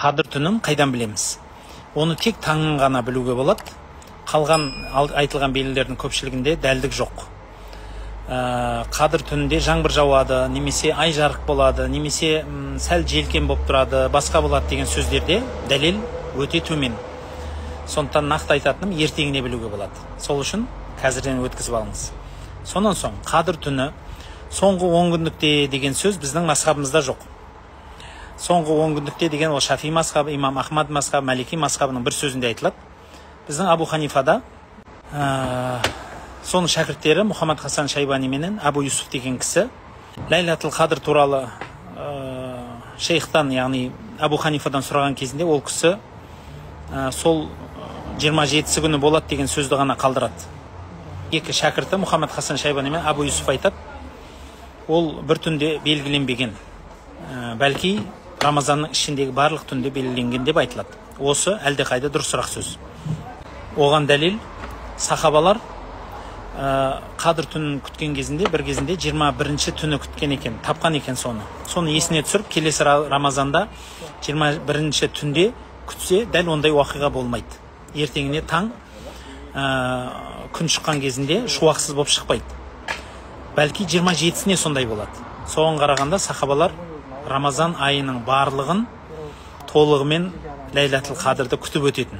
қадір түнін қайдан білеміз? Оны тек таңын ғана білуге болады. Қалған айтылған белгілердің көпшілігінде дәлдік жоқ. Қадір түнінде жаңбыр жауады, немесе ай жарық болады, немесе сәл желкен болып тұрады, басқа болады деген сөздерде дәлел өте төмен. Сондықтан нақты айтатыным ертеңіне білуге болады. Сол үшін қазірден өткізіп алыңыз. Сонан соң қадір түні соңғы 10 күндікте деген сөз біздің мазхабымызда жоқ. Соңғы 10 күндікте деген ол Шафи мазхабы, имам Ахмад мазхабы, Малики мазхабының бір сөзінде айтылады. Біздің Абу Ханифада соның шәкірттері Мұхаммад Хасан Шайбани менен Абу Юсуф деген кісі Лайлатул Қадр туралы шейхтан, яғни Абу Ханифадан сұраған кезінде ол кісі сол 27-сі күні болады деген сөзді ғана қалдырады. Екі шәкірті Мұхаммад Хасан Шайбани мен Абу Юсуф айтады, ол бір түнде белгіленбеген, бәлки Рамазанның ішіндегі барлық түнде белгіленген деп айтылады. Осы әлдеқайда дұрысырақ сөз. Оған дәлел сахабалар қадір түнін күткен кезінде, бір кезінде 21-ші түні күткен екен, тапқан екен соны. Соны есіне түсіріп, келесі Рамазанда 21-ші түнде күтсе, дәл ондай уақиға болмайды. Ертеңіне таң күн шыққан кезінде шуақсыз болып шықпайды. Бәлки 27-сіне сондай болады. Соған қарағанда сахабалар Рамазан айының барлығын толығымен Лайлатул Қадырды күтіп өтетін.